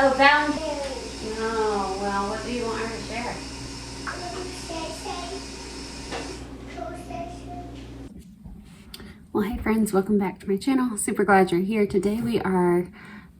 Oh, Valentines. Oh, well, what do you want her to share? Well, hey friends, welcome back to my channel. Super glad you're here. Today we are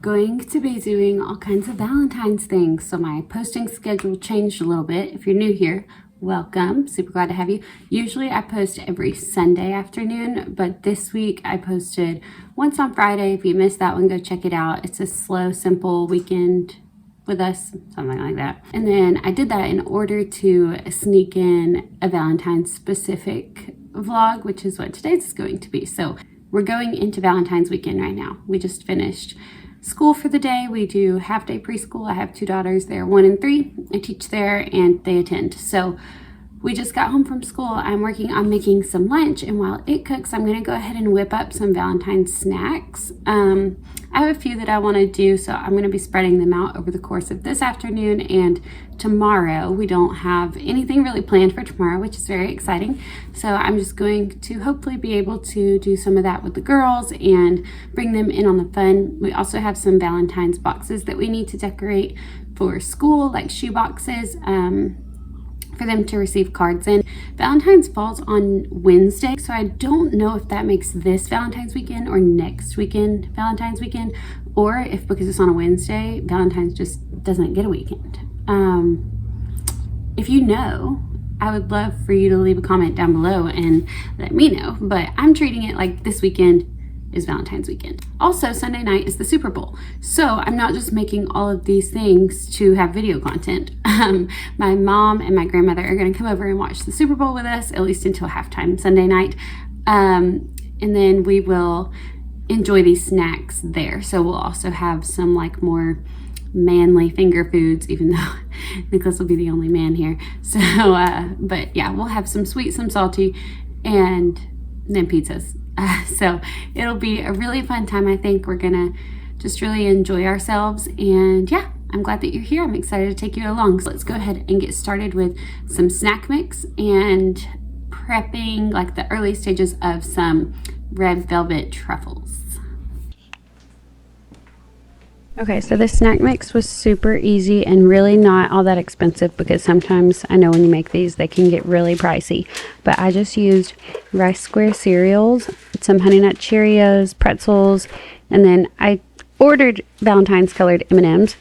going to be doing all kinds of Valentine's things. So my posting schedule changed a little bit. If you're new here, welcome. Super glad to have you. Usually I post every Sunday afternoon, but this week I posted once on Friday. If you missed that one, go check it out. It's a slow, simple weekend with us, something like that. And then I did that in order to sneak in a Valentine's specific vlog, which is what today's is going to be. So we're going into Valentine's weekend right now. We just finished school for the day. We do half day preschool. I have two daughters. They're 1 and 3. I teach there and they attend. So we just got home from school. I'm working on making some lunch, and while it cooks, I'm going to go ahead and whip up some Valentine's snacks. I have a few that I want to do, so I'm going to be spreading them out over the course of this afternoon and tomorrow. We don't have anything really planned for tomorrow, which is very exciting. So I'm just going to hopefully be able to do some of that with the girls and bring them in on the fun. We also have some Valentine's boxes that we need to decorate for school, like shoe boxes, for them to receive cards in. Valentine's falls on Wednesday, so I don't know if that makes this Valentine's weekend or next weekend Valentine's weekend, or if because it's on a Wednesday, Valentine's just doesn't get a weekend. If you know, I would love for you to leave a comment down below and let me know, but I'm treating it like this weekend is Valentine's weekend. Also, Sunday night is the Super Bowl. So I'm not just making all of these things to have video content. My mom and my grandmother are gonna come over and watch the Super Bowl with us, at least until halftime Sunday night. And then we will enjoy these snacks there. So we'll also have some like more manly finger foods, even though Nicholas will be the only man here. So, but yeah, we'll have some sweet, some salty, and then pizzas. So it'll be a really fun time. I think we're gonna just really enjoy ourselves, and yeah, I'm glad that you're here. I'm excited to take you along. So let's go ahead and get started with some snack mix and prepping like the early stages of some red velvet truffles. Okay, so this snack mix was super easy and really not all that expensive, because sometimes I know when you make these they can get really pricey. But I just used rice square cereals, some Honey Nut Cheerios, Pretzels, and then I ordered Valentine's colored M&Ms,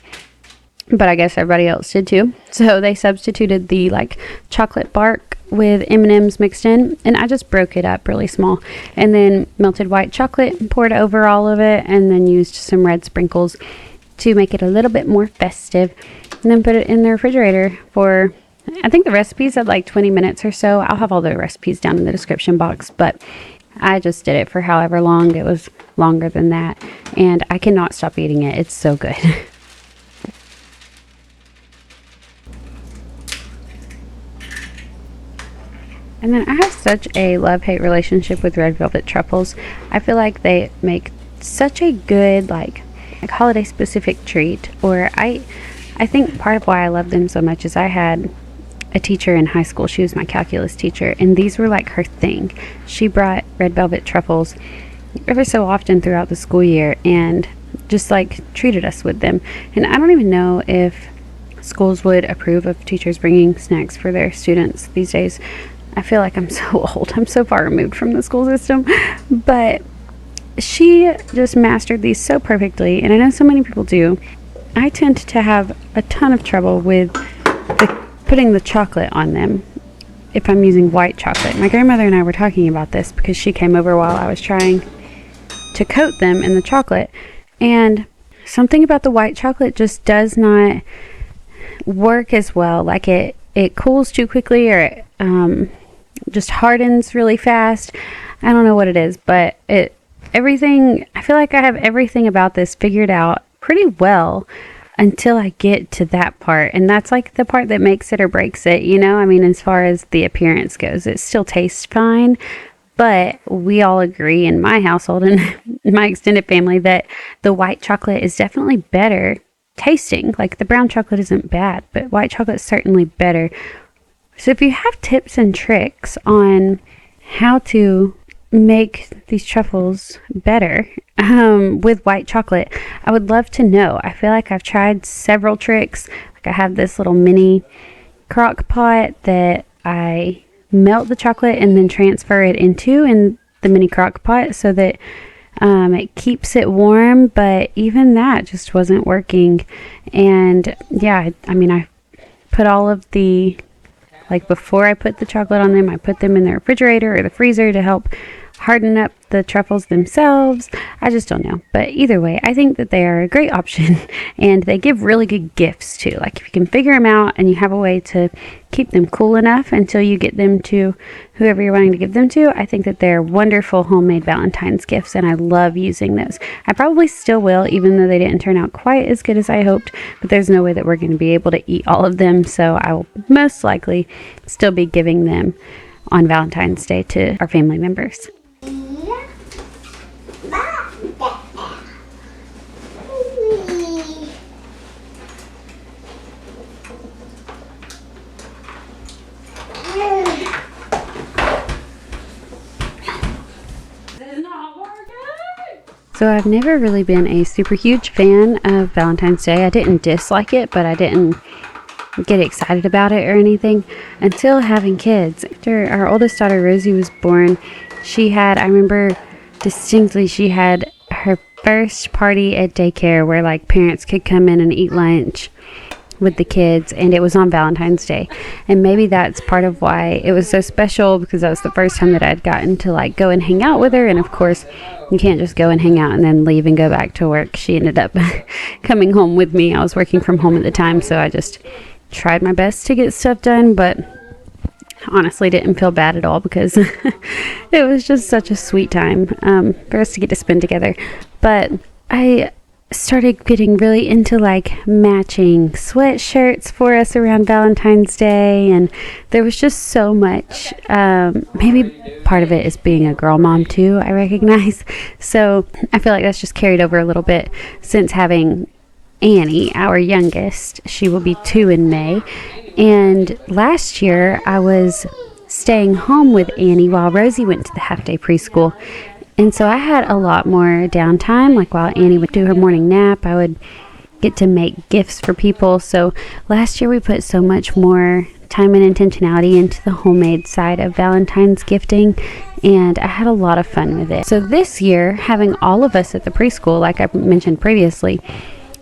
but I guess everybody else did too. So they substituted the like chocolate bark with M&Ms mixed in, and I just broke it up really small, and then melted white chocolate and poured over all of it, and then used some red sprinkles to make it a little bit more festive, and then put it in the refrigerator for, I think the recipe said like 20 minutes or so. I'll have all the recipes down in the description box, but I just did it for however long. It was longer than that, and I cannot stop eating it. It's so good. And then I have such a love-hate relationship with red velvet truffles. I feel like they make such a good like holiday specific treat. Or I think part of why I love them so much is I had a teacher in high school. She was my calculus teacher, and these were like her thing. She brought red velvet truffles ever so often throughout the school year and just like treated us with them. And I don't even know if schools would approve of teachers bringing snacks for their students these days. I feel like I'm so old. I'm so far removed from the school system. But she just mastered these so perfectly, and I know so many people do. I tend to have a ton of trouble with putting the chocolate on them if I'm using white chocolate. My grandmother and I were talking about this because she came over while I was trying to coat them in the chocolate, and something about the white chocolate just does not work as well. Like it cools too quickly, or it just hardens really fast. I don't know what it is, but everything, I feel like I have everything about this figured out pretty well until I get to that part, and that's like the part that makes it or breaks it, you know? I mean, as far as the appearance goes, it still tastes fine, but we all agree in my household and my extended family that the white chocolate is definitely better tasting. Like the brown chocolate isn't bad, but white chocolate is certainly better. So if you have tips and tricks on how to make these truffles better with white chocolate? I would love to know. I feel like I've tried several tricks. Like I have this little mini crock pot that I melt the chocolate and then transfer it into in the mini crock pot so that it keeps it warm, but even that just wasn't working. And yeah, I mean, I put all of the, like before I put the chocolate on them, I put them in the refrigerator or the freezer to help harden up the truffles themselves. I just don't know. But either way, I think that they are a great option and they give really good gifts too. Like if you can figure them out and you have a way to keep them cool enough until you get them to whoever you're wanting to give them to, I think that they're wonderful homemade Valentine's gifts and I love using those. I probably still will, even though they didn't turn out quite as good as I hoped, but there's no way that we're going to be able to eat all of them, so I will most likely still be giving them on Valentine's Day to our family members. So I've never really been a super huge fan of Valentine's Day. I didn't dislike it, but I didn't get excited about it or anything until having kids. After our oldest daughter Rosie was born, I remember distinctly, she had her first party at daycare where like parents could come in and eat lunch with the kids, and it was on Valentine's Day. And maybe that's part of why it was so special, because that was the first time that I'd gotten to like go and hang out with her. And of course you can't just go and hang out and then leave and go back to work. She ended up coming home with me. I was working from home at the time, so I just tried my best to get stuff done, but honestly didn't feel bad at all because it was just such a sweet time for us to get to spend together. But I started getting really into like matching sweatshirts for us around Valentine's Day, and there was just so much. Maybe part of it is being a girl mom too, I recognize. So I feel like that's just carried over a little bit since having Annie, our youngest. She will be 2 in May. And last year I was staying home with Annie while Rosie went to the half-day preschool. And so I had a lot more downtime. Like while Annie would do her morning nap, I would get to make gifts for people. So last year we put so much more time and intentionality into the homemade side of Valentine's gifting, and I had a lot of fun with it. So this year, having all of us at the preschool, like I mentioned previously,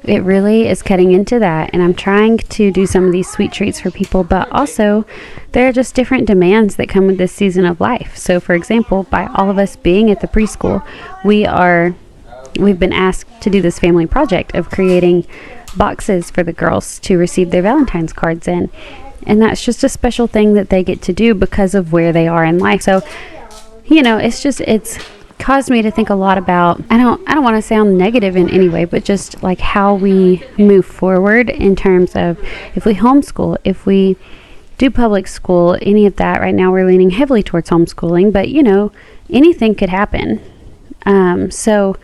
it really is cutting into that, and I'm trying to do some of these sweet treats for people, but also there are just different demands that come with this season of life. So for example, by all of us being at the preschool, we've been asked to do this family project of creating boxes for the girls to receive their Valentine's cards in, and that's just a special thing that they get to do because of where they are in life. So it's caused me to think a lot about, I don't want to sound negative in any way, but just like how we move forward in terms of if we homeschool, if we do public school, any of that. Right now we're leaning heavily towards homeschooling, but anything could happen. So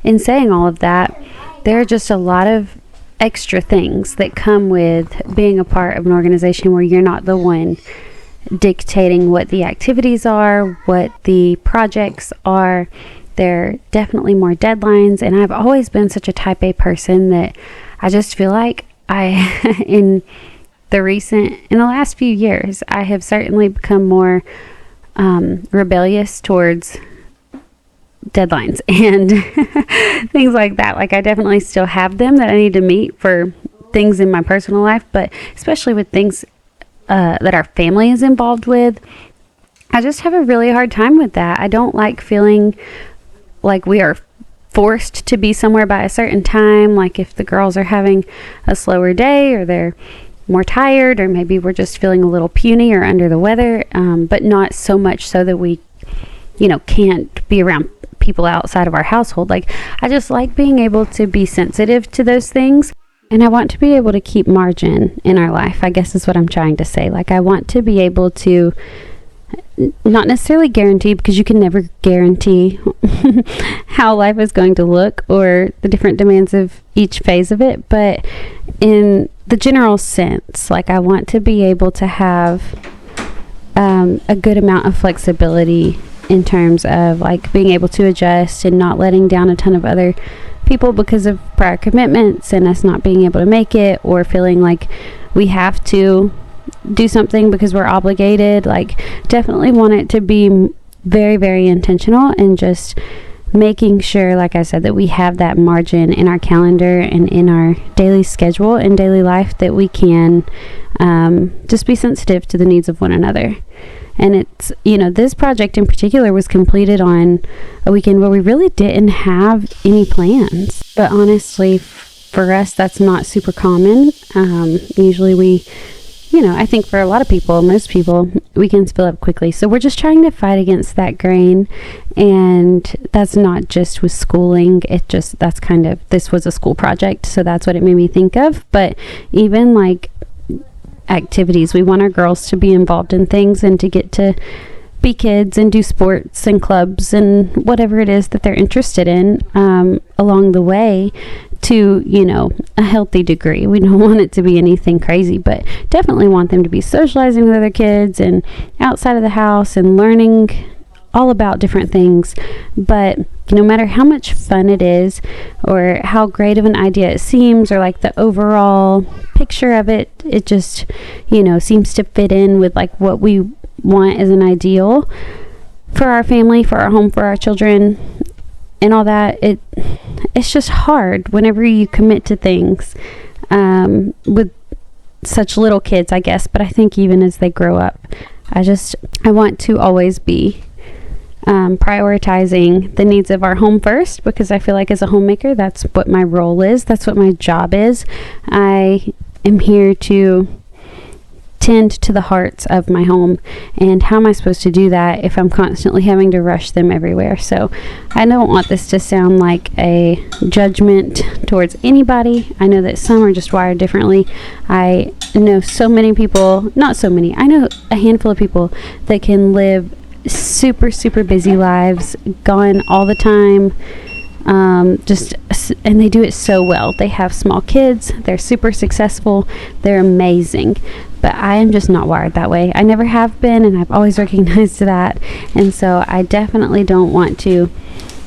in saying all of that, there are just a lot of extra things that come with being a part of an organization where you're not the one dictating what the activities are, what the projects are. There are definitely more deadlines, and I've always been such a type A person that I just feel like in the last few years, I have certainly become more rebellious towards deadlines and things like that. Like I definitely still have them that I need to meet for things in my personal life, but especially with things that our family is involved with, I just have a really hard time with that. I don't like feeling like we are forced to be somewhere by a certain time. Like if the girls are having a slower day, or they're more tired, or maybe we're just feeling a little puny or under the weather, but not so much so that we can't be around people outside of our household. Like I just like being able to be sensitive to those things. And I want to be able to keep margin in our life, I guess is what I'm trying to say. Like I want to be able to not necessarily guarantee, because you can never guarantee how life is going to look or the different demands of each phase of it. But in the general sense, like I want to be able to have a good amount of flexibility in terms of like being able to adjust and not letting down a ton of other people because of prior commitments and us not being able to make it, or feeling like we have to do something because we're obligated. Like, definitely want it to be very, very intentional, and just making sure, like I said, that we have that margin in our calendar and in our daily schedule and daily life, that we can just be sensitive to the needs of one another. And it's, you know, this project in particular was completed on a weekend where we really didn't have any plans. But honestly, for us, that's not super common. Usually we, you know, I think for a lot of people, most people, weekends fill up quickly. So we're just trying to fight against that grain. And that's not just with schooling. That's kind of, this was a school project, so that's what it made me think of. But even like activities, we want our girls to be involved in things and to get to be kids and do sports and clubs and whatever it is that they're interested in along the way, to, you know, a healthy degree. We don't want it to be anything crazy, but definitely want them to be socializing with other kids and outside of the house and learning all about different things. But no matter how much fun it is, or how great of an idea it seems, or like the overall picture of it, it just, you know, seems to fit in with like what we want as an ideal for our family, for our home, for our children and all that. It's just hard whenever you commit to things with such little kids, I guess. But I think even as they grow up, I want to always be prioritizing the needs of our home first, because I feel like as a homemaker, that's what my role is. That's what my job is. I am here to tend to the hearts of my home, and how am I supposed to do that if I'm constantly having to rush them everywhere? So I don't want this to sound like a judgment towards anybody. I know that some are just wired differently. I know so many people, not so many, I know a handful of people that can live super, super busy lives, gone all the time, and they do it so well. They have small kids, they're super successful, they're amazing. But I am just not wired that way. I never have been, and I've always recognized that. And so I definitely don't want to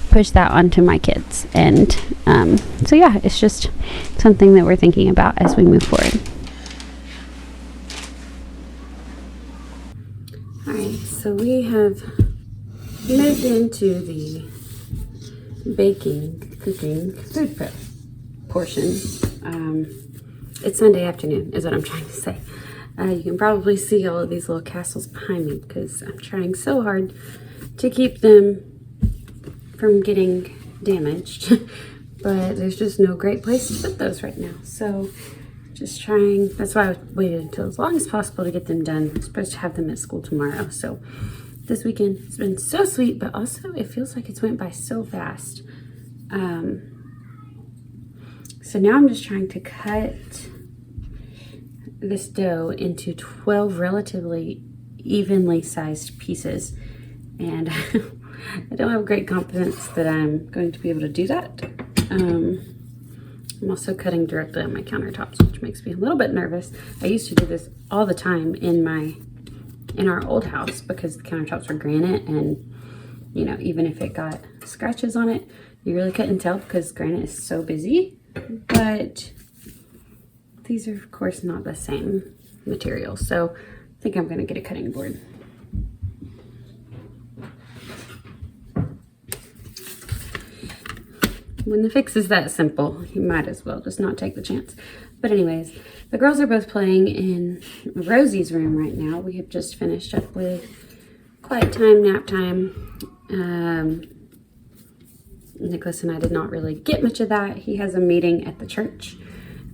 push that onto my kids. And so yeah, it's just something that we're thinking about as we move forward. Alright, so we have moved into the baking, cooking, food prep portion. It's Sunday afternoon is what I'm trying to say. You can probably see all of these little castles behind me because I'm trying so hard to keep them from getting damaged. But there's just no great place to put those right now. So just trying, that's why I waited until as long as possible to get them done. I'm supposed to have them at school tomorrow. So this weekend has been so sweet, but also it feels like it's went by so fast. So now I'm just trying to cut this dough into 12 relatively evenly sized pieces, and I don't have great confidence that I'm going to be able to do that. I'm also cutting directly on my countertops, which makes me a little bit nervous. I used to do this all the time in our old house because the countertops were granite, and you know, even if it got scratches on it, you really couldn't tell because granite is so busy. But these are, of course, not the same material, so I think I'm going to get a cutting board. When the fix is that simple, you might as well just not take the chance. But anyways, the girls are both playing in Rosie's room right now. We have just finished up with quiet time, nap time. Nicholas and I did not really get much of that. He has a meeting at the church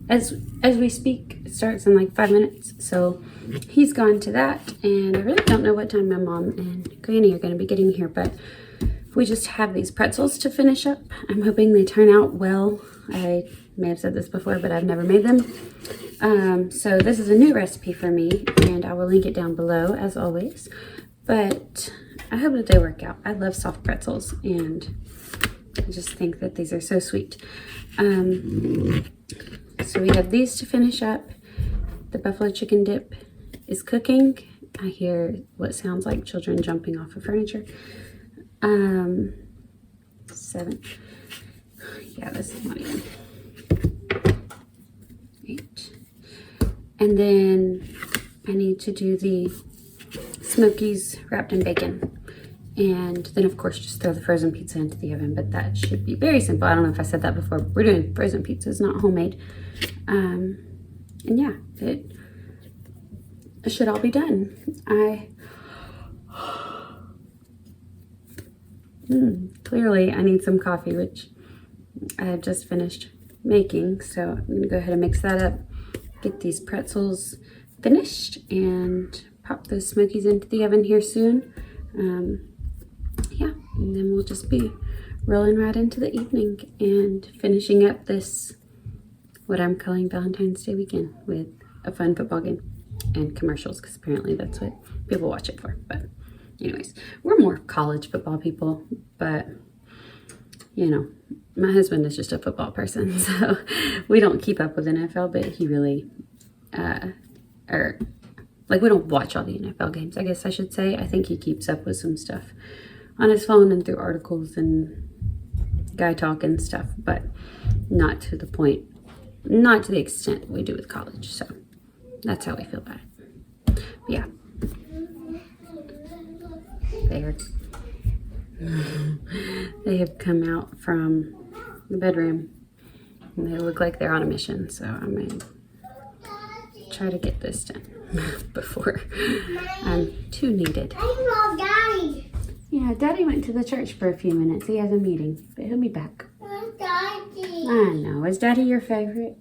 as we speak. It starts in like 5 minutes, so he's gone to that, and I really don't know what time my mom and Granny are going to be getting here, but we just have these pretzels to finish up. I'm hoping they turn out well. I may have said this before, but I've never made them. So this is a new recipe for me, and I will link it down below as always, but I hope that they work out. I love soft pretzels, and I just think that these are so sweet. So we have these to finish up. The buffalo chicken dip is cooking. I hear what sounds like children jumping off of furniture. 7. Yeah, this is not even 8. And then I need to do the Smokies wrapped in bacon. And then, of course, just throw the frozen pizza into the oven. But that should be very simple. I don't know if I said that before. We're doing frozen pizzas, not homemade. And yeah, it should all be done. Clearly, I need some coffee, which I have just finished making. So I'm going to go ahead and mix that up. Get these pretzels finished and pop those Smokies into the oven here soon. Yeah, and then we'll just be rolling right into the evening and finishing up this, what I'm calling Valentine's Day weekend, with a fun football game and commercials, because apparently that's what people watch it for. But anyways, we're more college football people, but you know, my husband is just a football person, so we don't keep up with NFL, but he really, we don't watch all the NFL games, I guess I should say. I think he keeps up with some stuff on his phone and through articles and guy talk and stuff, but not to the point, not to the extent we do with college. So that's how we feel about it. But yeah, they have come out from the bedroom and they look like they're on a mission. So I'm gonna try to get this done before I'm too needed. Yeah, Daddy went to the church for a few minutes. He has a meeting, but he'll be back. Daddy. I know. Is Daddy your favorite?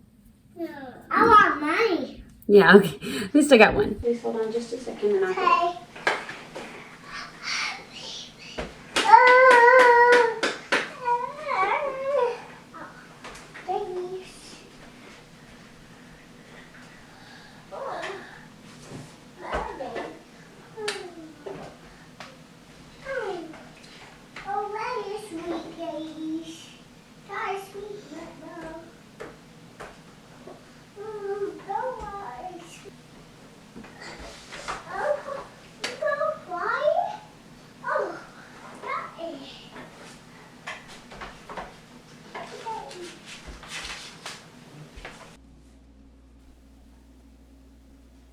No. I want money. Yeah, okay. At least I got one. Please hold on just a second and I'll Okay.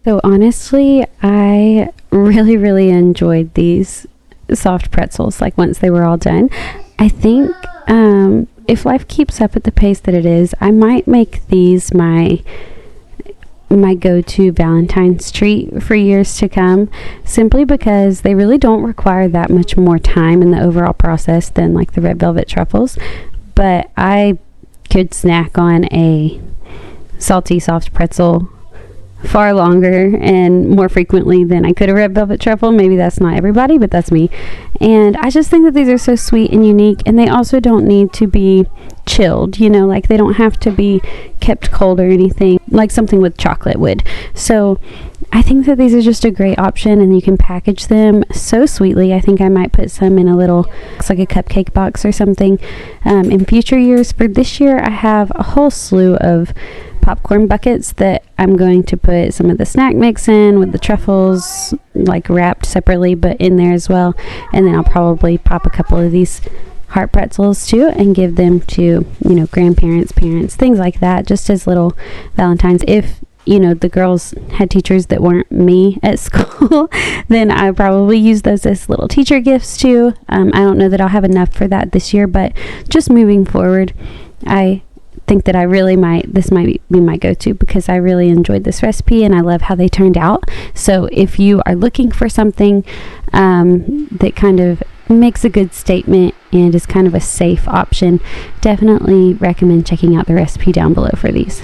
So honestly, I really enjoyed these soft pretzels, like once they were all done. I think if life keeps up at the pace that it is, I might make these my go-to Valentine's treat for years to come, simply because they really don't require that much more time in the overall process than like the red velvet truffles. But I could snack on a salty soft pretzel far longer and more frequently than I could a red velvet truffle. Maybe that's not everybody, but that's me. And I just think that these are so sweet and unique, and they also don't need to be chilled, you know, like they don't have to be kept cold or anything like something with chocolate would. So I think that these are just a great option, and you can package them so sweetly. I think I might put some in a little, looks like a cupcake box or something, in future years. For this year, I have a whole slew of popcorn buckets that I'm going to put some of the snack mix in, with the truffles like wrapped separately but in there as well. And then I'll probably pop a couple of these heart pretzels too and give them to, you know, grandparents, parents, things like that, just as little Valentines. If, you know, the girls had teachers that weren't me at school, then I probably use those as little teacher gifts too. I don't know that I'll have enough for that this year, but just moving forward, I think that this might be my go-to, because I really enjoyed this recipe and I love how they turned out. So if you are looking for something that kind of makes a good statement and is kind of a safe option, definitely recommend checking out the recipe down below for these.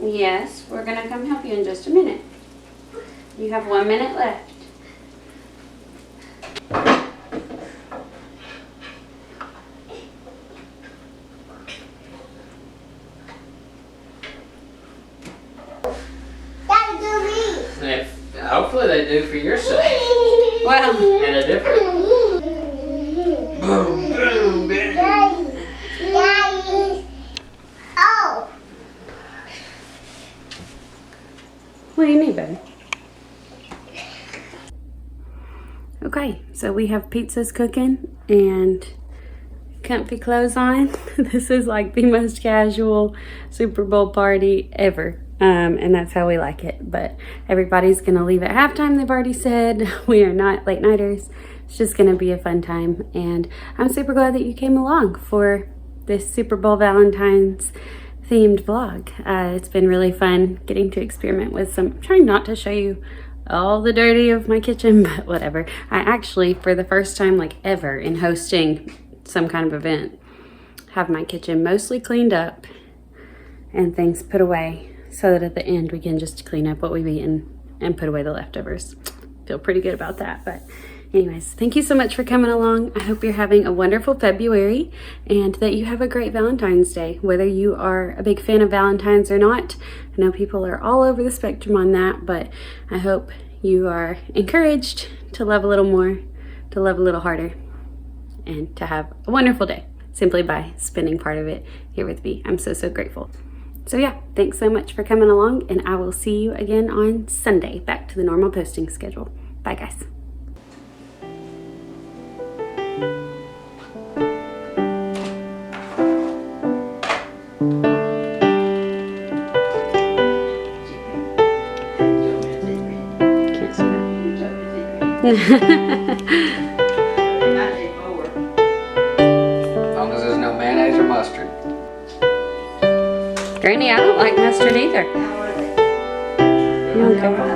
Yes, we're gonna come help you in just a minute. You have 1 minute left. Daddy, do me. Hopefully they do for your sake. Well, And a different. Boom, boom, boom. Daddy. Oh. what do you need, baby? Okay, so we have pizzas cooking and comfy clothes on. This is like the most casual Super Bowl party ever. And that's how we like it. But everybody's gonna leave at halftime, they've already said. We are not late nighters. It's just gonna be a fun time. And I'm super glad that you came along for this Super Bowl Valentine's themed vlog. It's been really fun getting to experiment with some, I'm trying not to show you all the dirty of my kitchen, but whatever. I actually, for the first time like ever in hosting some kind of event, have my kitchen mostly cleaned up and things put away so that at the end we can just clean up what we've eaten and put away the leftovers. Feel pretty good about that. But anyways, thank you so much for coming along. I hope you're having a wonderful February and that you have a great Valentine's Day, whether you are a big fan of Valentine's or not. I know people are all over the spectrum on that, but I hope you are encouraged to love a little more, to love a little harder, and to have a wonderful day simply by spending part of it here with me. I'm so grateful. So yeah, thanks so much for coming along, and I will see you again on Sunday, back to the normal posting schedule. Bye guys. As long as there's no mayonnaise or mustard. Granny, I don't like mustard either. Okay.